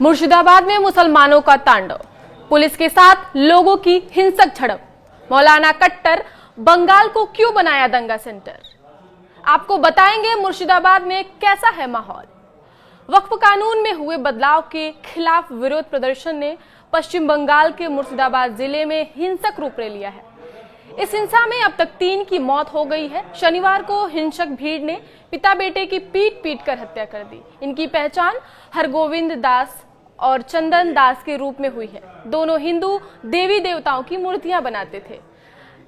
मुर्शिदाबाद में मुसलमानों का तांडव, पुलिस के साथ लोगों की हिंसक झड़प। मौलाना कट्टर बंगाल को क्यों बनाया दंगा सेंटर, आपको बताएंगे मुर्शिदाबाद में कैसा है माहौल। वक्फ कानून में हुए बदलाव के खिलाफ विरोध प्रदर्शन ने पश्चिम बंगाल के मुर्शिदाबाद जिले में हिंसक रूप ले लिया है। इस हिंसा में अब तक 3 की मौत हो गई है। शनिवार को हिंसक भीड़ ने पिता बेटे की पीट कर हत्या कर दी। इनकी पहचान हरगोविंद दास और चंदन दास के रूप में हुई है। दोनों हिंदू देवी देवताओं की मूर्तियां बनाते थे।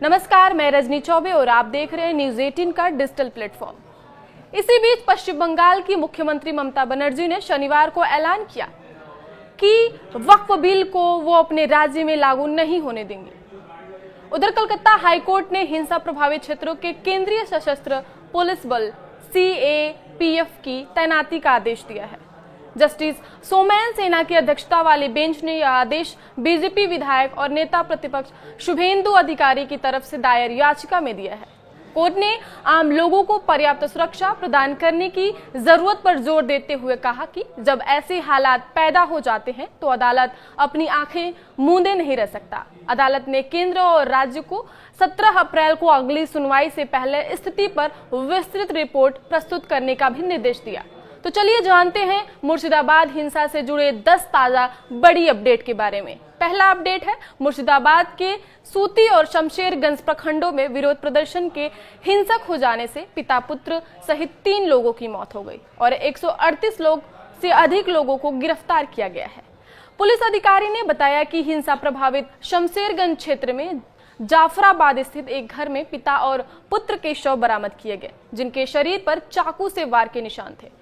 नमस्कार, मैं रजनी चौबे और आप देख रहे हैं न्यूज 18 का डिजिटल प्लेटफॉर्म। इसी बीच पश्चिम बंगाल की मुख्यमंत्री ममता बनर्जी ने शनिवार को ऐलान किया कि वक्फ बिल को वो अपने राज्य में लागू नहीं होने देंगे। उधर कलकत्ता हाईकोर्ट ने हिंसा प्रभावित क्षेत्रों के केंद्रीय सशस्त्र पुलिस बल CAPF की तैनाती का आदेश दिया है। जस्टिस सोमैन सेना की अध्यक्षता वाली बेंच ने यह आदेश बीजेपी विधायक और नेता प्रतिपक्ष शुभेंदु अधिकारी की तरफ से दायर याचिका में दिया है। कोर्ट ने आम लोगों को पर्याप्त सुरक्षा प्रदान करने की जरूरत पर जोर देते हुए कहा कि जब ऐसे हालात पैदा हो जाते हैं तो अदालत अपनी आंखें मूंदे नहीं रह सकता। अदालत ने केंद्र और राज्य को 17 अप्रैल को अगली सुनवाई से पहले स्थिति पर विस्तृत रिपोर्ट प्रस्तुत करने का भी निर्देश दिया। तो चलिए जानते हैं मुर्शिदाबाद हिंसा से जुड़े 10 ताजा बड़ी अपडेट के बारे में। पहला अपडेट है मुर्शिदाबाद के सूती और शमशेरगंज प्रखंडों में विरोध प्रदर्शन के हिंसक हो जाने से पिता पुत्र सहित 3 लोगों की मौत हो गई और 138 लोग से अधिक लोगों को गिरफ्तार किया गया है। पुलिस अधिकारी ने बताया कि हिंसा प्रभावित शमशेरगंज क्षेत्र में जाफराबाद स्थित एक घर में पिता और पुत्र के शव बरामद किए गए, जिनके शरीर पर चाकू से वार के निशान थे।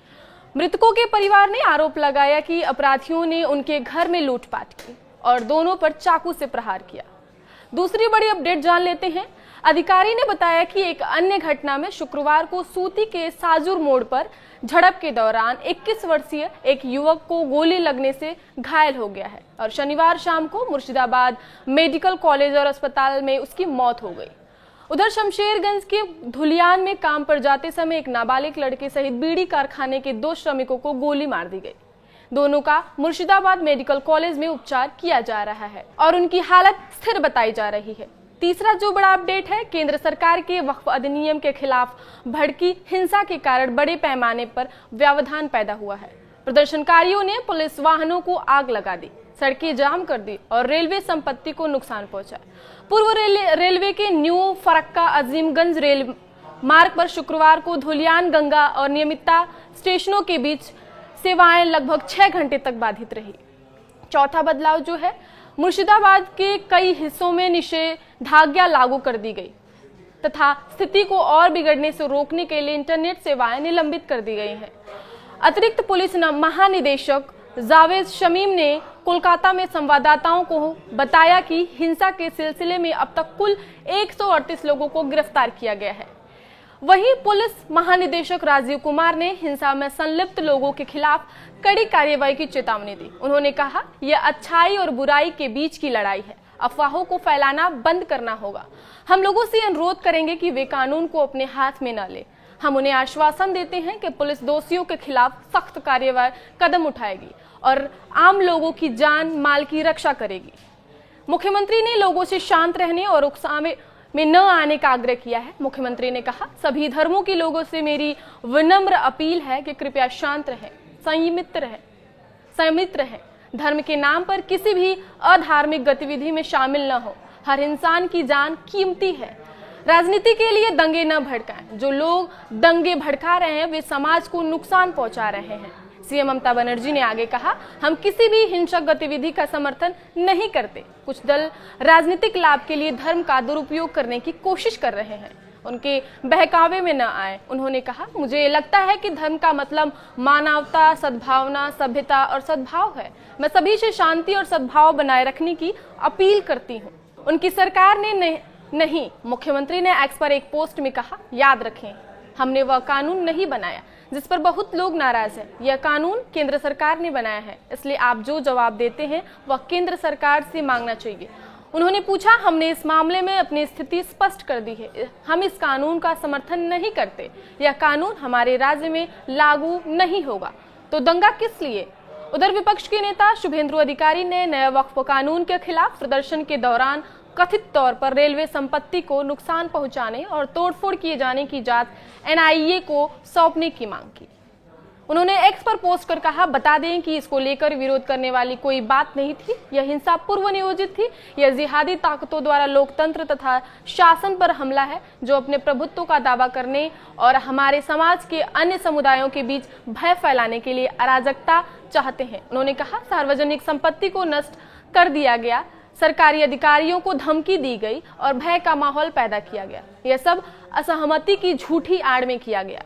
मृतकों के परिवार ने आरोप लगाया कि अपराधियों ने उनके घर में लूटपाट की और दोनों पर चाकू से प्रहार किया। दूसरी बड़ी अपडेट जान लेते हैं। अधिकारी ने बताया कि एक अन्य घटना में शुक्रवार को सूती के साजुर मोड़ पर झड़प के दौरान 21 वर्षीय एक युवक को गोली लगने से घायल हो गया है और शनिवार शाम को मुर्शिदाबाद मेडिकल कॉलेज और अस्पताल में उसकी मौत हो गई। उधर शमशेरगंज के धुलियान में काम पर जाते समय एक नाबालिग लड़के सहित बीड़ी कारखाने के 2 श्रमिकों को गोली मार दी गई। दोनों का मुर्शिदाबाद मेडिकल कॉलेज में उपचार किया जा रहा है और उनकी हालत स्थिर बताई जा रही है। तीसरा जो बड़ा अपडेट है, केंद्र सरकार के वक्फ अधिनियम के खिलाफ भड़की हिंसा के कारण बड़े पैमाने पर व्यवधान पैदा हुआ है। प्रदर्शनकारियों ने पुलिस वाहनों को आग लगा दी, सड़कें जाम कर दी और रेलवे संपत्ति को नुकसान पहुंचा। पूर्व रेलवे के न्यू फरक्का अजीमगंज रेल मार्ग पर शुक्रवार को धुलियान गंगा और नियमितता स्टेशनों के बीच सेवाएं लगभग 6 घंटे तक बाधित रही। चौथा बदलाव जो है, मुर्शिदाबाद के कई हिस्सों में निषेधाज्ञा लागू कर दी गई तथा स्थिति को और बिगड़ने से रोकने के लिए इंटरनेट सेवाएं निलंबित कर दी गई हैं। अतिरिक्त पुलिस महानिदेशक जावेद शमीम ने कोलकाता में संवाददाताओं को बताया कि हिंसा के सिलसिले में अब तक कुल 138 लोगों को गिरफ्तार किया गया है। वहीं पुलिस महानिदेशक राजीव कुमार ने हिंसा में संलिप्त लोगों के खिलाफ कड़ी कार्रवाई की चेतावनी दी। उन्होंने कहा, यह अच्छाई और बुराई के बीच की लड़ाई है, अफवाहों को फैलाना बंद करना होगा। हम लोगों से अनुरोध करेंगे कि वे कानून को अपने हाथ में न ले। हम उन्हें आश्वासन देते हैं कि पुलिस दोषियों के खिलाफ सख्त कार्यवाही कदम उठाएगी और आम लोगों की जान माल की रक्षा करेगी। मुख्यमंत्री ने लोगों से शांत रहने और उकसावे में न आने का आग्रह किया है। मुख्यमंत्री ने कहा, सभी धर्मों के लोगों से मेरी विनम्र अपील है कि कृपया शांत रहें, संयमित रहें। धर्म के नाम पर किसी भी अधार्मिक गतिविधि में शामिल न हो। हर इंसान की जान कीमती है। राजनीति के लिए दंगे न भड़काएं। जो लोग दंगे भड़का रहे हैं वे समाज को नुकसान पहुंचा रहे हैं। सीएम ममता बनर्जी ने आगे कहा, हम किसी भी हिंसक गतिविधि का समर्थन नहीं करते। कुछ दल राजनीतिक लाभ के लिए धर्म का दुरुपयोग करने की कोशिश कर रहे हैं, उनके बहकावे में न आए। उन्होंने कहा, मुझे लगता है कि धर्म का मतलब मानवता, सद्भावना, सभ्यता और सद्भाव है। मैं सभी से शांति और सद्भाव बनाए रखने की अपील करती हूँ। उनकी सरकार ने नहीं, मुख्यमंत्री ने एक्स पर एक पोस्ट में कहा, याद रखें, हमने वह कानून नहीं बनाया जिस पर बहुत लोग नाराज हैं। यह कानून केंद्र सरकार ने बनाया है, इसलिए आप जो जवाब देते हैं वह केंद्र सरकार से मांगना चाहिए। उन्होंने पूछा, हमने इस मामले में अपनी स्थिति स्पष्ट कर दी है। हम इस कानून का समर्थन नहीं करते। यह कानून हमारे राज्य में लागू नहीं होगा, तो दंगा किस लिए? उधर विपक्ष के नेता शुभेंदु अधिकारी ने नए वक्फ कानून के खिलाफ प्रदर्शन के दौरान कथित तौर पर रेलवे संपत्ति को नुकसान पहुंचाने और तोड़फोड़ किए जाने की जांच एनआईए को सौंपने की मांग की। उन्होंने एक्स पर पोस्ट कर कहा, बता दें कि इसको लेकर विरोध करने वाली कोई बात नहीं थी। यह हिंसा पूर्व नियोजित थी। यह जिहादी ताकतों द्वारा लोकतंत्र तथा शासन पर हमला है, जो अपने प्रभुत्व का दावा करने और हमारे समाज के अन्य समुदायों के बीच भय फैलाने के लिए अराजकता चाहते हैं। उन्होंने कहा, सार्वजनिक संपत्ति को नष्ट कर दिया गया, सरकारी अधिकारियों को धमकी दी गई और भय का माहौल पैदा किया गया। यह सब असहमति की झूठी आड़ में किया गया।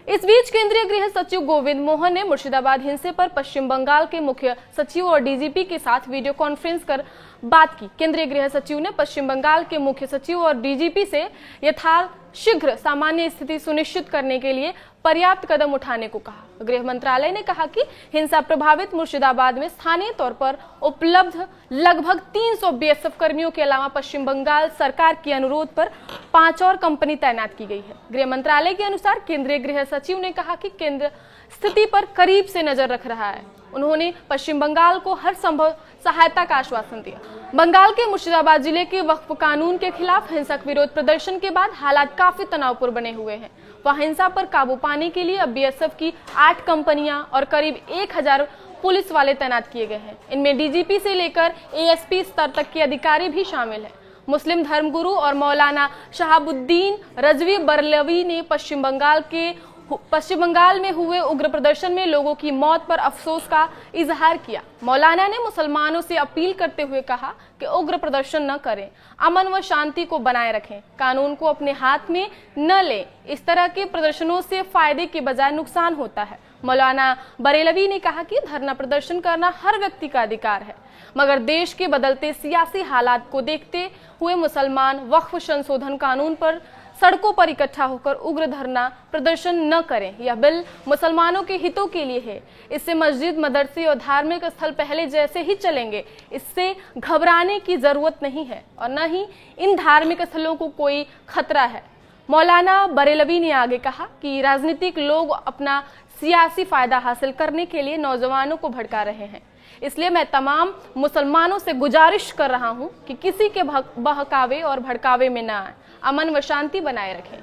इस बीच केंद्रीय गृह सचिव गोविंद मोहन ने मुर्शिदाबाद हिंसे पर पश्चिम बंगाल के मुख्य सचिव और डीजीपी के साथ वीडियो कॉन्फ्रेंस कर बात की। केंद्रीय गृह सचिव ने पश्चिम बंगाल के मुख्य सचिव और डीजीपी से यथाशीघ्र सामान्य स्थिति सुनिश्चित करने के लिए पर्याप्त कदम उठाने को कहा। गृह मंत्रालय ने कहा कि हिंसा प्रभावित मुर्शिदाबाद में स्थानीय तौर पर उपलब्ध लगभग 300 बीएसएफ कर्मियों के अलावा पश्चिम बंगाल सरकार के अनुरोध पर 5 और कंपनी तैनात की गई है। गृह मंत्रालय के अनुसार केंद्रीय गृह सचिव ने कहा कि केंद्र स्थिति पर करीब से नजर रख रहा है। उन्होंने पश्चिम बंगाल को हर संभव सहायता का आश्वासन दिया। बंगाल के मुर्शिदाबाद जिले के वक्फ कानून के खिलाफ हिंसक विरोध प्रदर्शन के बाद हालात काफी तनावपूर्ण बने हुए हैं। वहां हिंसा पर काबू पाने के लिए अब बीएसएफ की 8 कंपनियां और करीब 1000 पुलिस वाले तैनात किए गए हैं। इनमें डीजीपी से लेकर एएसपी स्तर तक के अधिकारी भी शामिल हैं। मुस्लिम धर्मगुरु और मौलाना शहाबुद्दीन रजवी बरलवी ने पश्चिम बंगाल में हुए उग्र प्रदर्शन में लोगों की मौत पर अफसोस का इजहार किया। मौलाना ने मुसलमानों से अपील करते हुए कहा कि उग्र प्रदर्शन न करें, अमन व शांति को बनाए रखें, कानून को अपने हाथ में न लें। इस तरह के प्रदर्शनों से फायदे के बजाय नुकसान होता है। मौलाना बरेलवी ने कहा कि धरना प्रदर्शन करना हर व्यक्ति का अधिकार है, मगर देश के बदलते सियासी हालात को देखते हुए मुसलमान वक्फ संशोधन कानून पर सड़कों पर इकट्ठा होकर उग्र धरना प्रदर्शन न करें। यह बिल मुसलमानों के हितों के लिए है। इससे मस्जिद, मदरसे और धार्मिक स्थल पहले जैसे ही चलेंगे। इससे घबराने की जरूरत नहीं है और न ही इन धार्मिक स्थलों को कोई खतरा है। मौलाना बरेलवी ने आगे कहा कि राजनीतिक लोग अपना सियासी फायदा हासिल करने के लिए नौजवानों को भड़का रहे हैं। इसलिए मैं तमाम मुसलमानों से गुजारिश कर रहा हूं कि किसी के बहकावे और भड़कावे में न आए, अमन व शांति बनाए रखें।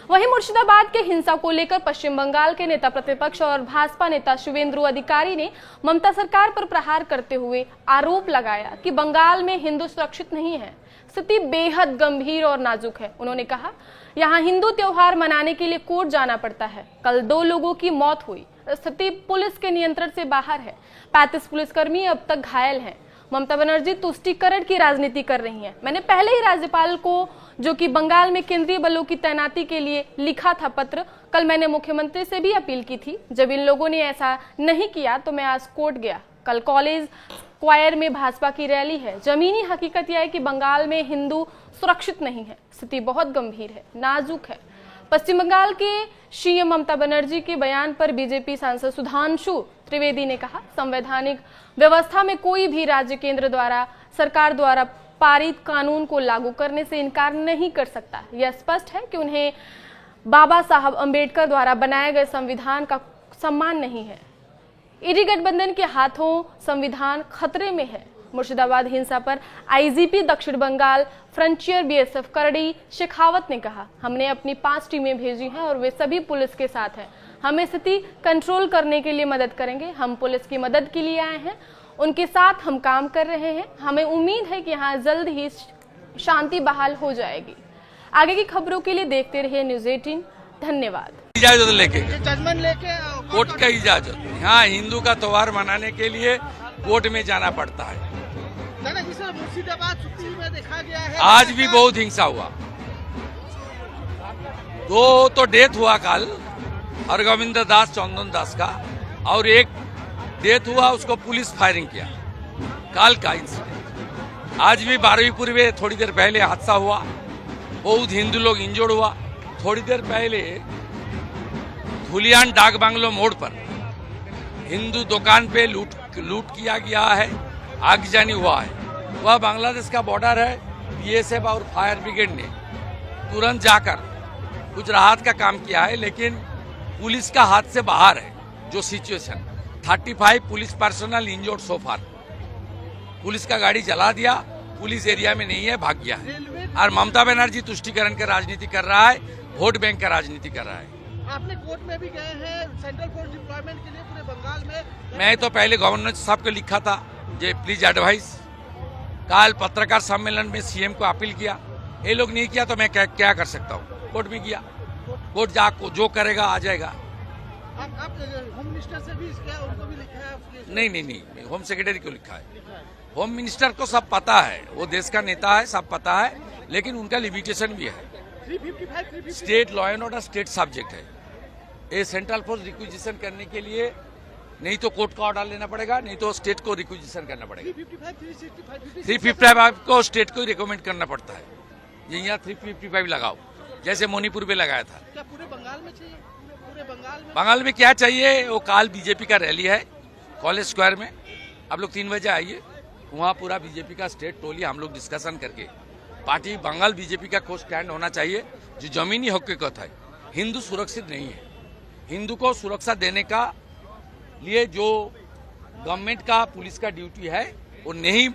वहीं मुर्शिदाबाद के हिंसा को लेकर पश्चिम बंगाल के नेता प्रतिपक्ष और भाजपा नेता शुभेंदु अधिकारी ने ममता सरकार पर प्रहार करते हुए आरोप लगाया कि बंगाल में हिंदू सुरक्षित नहीं है। स्थिति बेहद गंभीर और नाजुक है। उन्होंने कहा, यहाँ हिंदू त्योहार मनाने के लिए कोर्ट जाना पड़ता है। कल 2 लोगों की मौत हुई। स्थिति पुलिस के नियंत्रण से बाहर है। 35 पुलिसकर्मी अब तक घायल हैं। ममता बनर्जी तुष्टीकरण की राजनीति कर रही हैं। मैंने पहले ही राज्यपाल को, जो कि बंगाल में केंद्रीय बलों की तैनाती के लिए लिखा था पत्र, कल मैंने मुख्यमंत्री से भी अपील की थी। जब इन लोगों ने ऐसा नहीं किया तो मैं आज कोर्ट गया। कल कॉलेज स्क्वायर में भाजपा की रैली है। जमीनी हकीकत यह है कि बंगाल में हिंदू सुरक्षित नहीं है। स्थिति बहुत गंभीर है, नाजुक है। पश्चिम बंगाल के सीएम ममता बनर्जी के बयान पर बीजेपी सांसद सुधांशु त्रिवेदी ने कहा, संवैधानिक व्यवस्था में कोई भी राज्य केंद्र द्वारा सरकार द्वारा पारित कानून को लागू करने से इनकार नहीं कर सकता। यह स्पष्ट है कि उन्हें बाबा साहब अंबेडकर द्वारा बनाए गए संविधान का सम्मान नहीं है। ईडी गठबंधन के हाथों संविधान खतरे में है। मुर्शिदाबाद हिंसा पर आईजीपी दक्षिण बंगाल फ्रंटियर बीएसएफ करड़ी शेखावत ने कहा, हमने अपनी 5 टीमें भेजी हैं और वे सभी पुलिस के साथ हैं। हम स्थिति कंट्रोल करने के लिए मदद करेंगे। हम पुलिस की मदद के लिए आए हैं, उनके साथ हम काम कर रहे हैं। हमें उम्मीद है कि यहाँ जल्द ही शांति बहाल हो जाएगी। आगे की खबरों के लिए देखते रहिए न्यूज़ 18। धन्यवाद। इजाजत लेके जजमेंट लेके कोर्ट का इजाजत, यहाँ हिंदू का त्योहार मनाने के लिए कोर्ट में जाना पड़ता है। जिसे मुर्शिदाबाद में देखा गया है, आज भी बहुत हिंसा हुआ। 2 तो डेथ हुआ कल, हरगोविंद दास, चंदन दास का, और एक डेथ हुआ, उसको पुलिस फायरिंग किया। कल का इंसिडेंट। आज भी 12वीं पूर्व थोड़ी देर पहले हादसा हुआ, बहुत हिंदू लोग इंजर्ड हुआ। थोड़ी देर पहले धुलियान डाक बांग्लो मोड़ पर हिंदू दुकान पे लूट किया गया है, आगजनी हुआ है। वह बांग्लादेश का बॉर्डर है। बीएसएफ और फायर ब्रिगेड ने तुरंत जाकर कुछ राहत का काम किया है, लेकिन पुलिस का हाथ से बाहर है जो सिचुएशन। 35 पुलिस पर्सनल इंजोर्ड सो फार। पुलिस का गाड़ी जला दिया, पुलिस एरिया में नहीं है, भाग गया है। और ममता बनर्जी तुष्टीकरण का राजनीति कर रहा है, वोट बैंक का राजनीति कर रहा है। आपने कोर्ट में भी गए हैं सेंट्रल फोर्स डिप्लॉयमेंट के लिए पूरे बंगाल में। मैं तो पहले गवर्नर साहब को लिखा था, जे प्लीज एडवाइस। कल पत्रकार सम्मेलन में सीएम को अपील किया, ये लोग नहीं किया तो मैं क्या कर सकता हूँ। कोर्ट में गया, कोर्ट जा जो करेगा आ जाएगा। आप होम मिनिस्टर से भी किया, उनको भी लिखा है? नहीं, होम सेक्रेटरी को लिखा है। होम मिनिस्टर को सब पता है, वो देश का नेता है, सब पता है, लेकिन उनका लिमिटेशन भी है। 355 state law and order state subject है। ये सेंट्रल फोर्स रिक्विजिशन करने के लिए नहीं तो कोर्ट का ऑर्डर लेना पड़ेगा, नहीं तो स्टेट को रिक्विजिशन करना पड़ेगा। 355 को स्टेट को रिकमेंड करना पड़ता है, ये यहाँ 355 लगाओ, जैसे मणिपुर में लगाया था। क्या पूरे बंगाल में चाहिए? पूरे बंगाल में? बंगाल में क्या चाहिए? वो काल बीजेपी का रैली है कॉलेज स्क्वायर में, आप लोग 3 बजे आइए। वहाँ पूरा बीजेपी का स्टेट टोली हम लोग डिस्कशन करके पार्टी बंगाल बीजेपी का को स्टैंड होना चाहिए जो जमीनी हकीकत है। हिंदू सुरक्षित नहीं है, हिंदू को सुरक्षा देने का लिए जो गवर्नमेंट का पुलिस का ड्यूटी है वो नहीं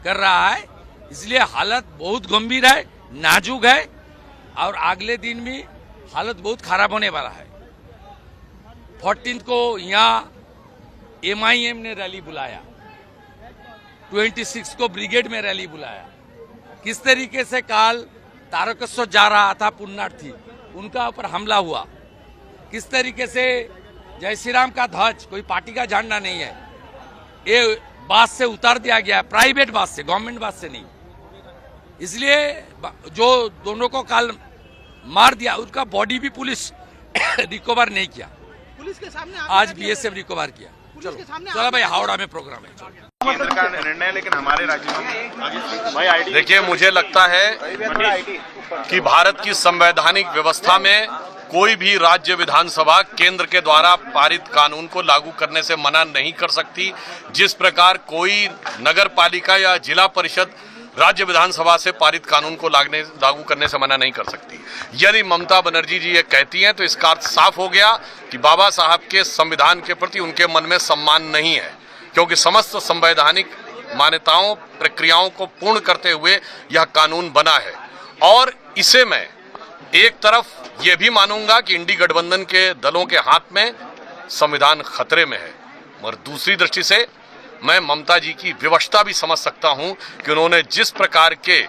कर रहा है, इसलिए हालत बहुत गंभीर है, नाजुक है और अगले दिन भी हालत बहुत खराब होने वाला है। 14 को यहाँ MIM ने रैली बुलाया, 26 को ब्रिगेड में रैली बुलाया। किस तरीके से काल तारकेश्वर जा रहा था पुण्यार्थी, उनका ऊपर हमला हुआ। किस तरीके से जय श्री राम का ध्वज, कोई पार्टी का झंडा नहीं है, ये बस से उतार दिया गया, प्राइवेट बस से, गवर्नमेंट बस से नहीं। इसलिए जो दोनों को काल मार दिया, उसका बॉडी भी पुलिस रिकवर नहीं किया। पुलिस के सामने आज BSF रिकवर किया। चलो भाई, हावड़ा में प्रोग्राम है। केंद्र का निर्णय, लेकिन हमारे राज्य में देखिए, मुझे लगता है कि भारत की संवैधानिक व्यवस्था में कोई भी राज्य विधानसभा केंद्र के द्वारा पारित कानून को लागू करने से मना नहीं कर सकती। जिस प्रकार कोई नगर पालिका या जिला परिषद राज्य विधानसभा से पारित कानून को लागू करने से मना नहीं कर सकती। यदि ममता बनर्जी जी ये कहती हैं तो इसका अर्थ साफ हो गया कि बाबा साहब के संविधान के प्रति उनके मन में सम्मान नहीं है, क्योंकि समस्त संवैधानिक मान्यताओं प्रक्रियाओं को पूर्ण करते हुए यह कानून बना है। और इसे मैं एक तरफ ये भी मानूंगा कि इंडी गठबंधन के दलों के हाथ में संविधान खतरे में है, मगर दूसरी दृष्टि से मैं ममता जी की विवशता भी समझ सकता हूं कि उन्होंने जिस प्रकार के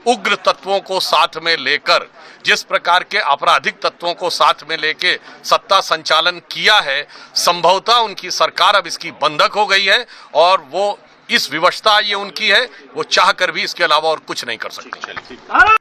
उग्र तत्वों को साथ में लेकर, जिस प्रकार के आपराधिक तत्वों को साथ में लेके सत्ता संचालन किया है, संभवतः उनकी सरकार अब इसकी बंधक हो गई है और वो इस विवशता ये उनकी है, वो चाह कर भी इसके अलावा और कुछ नहीं कर सकती।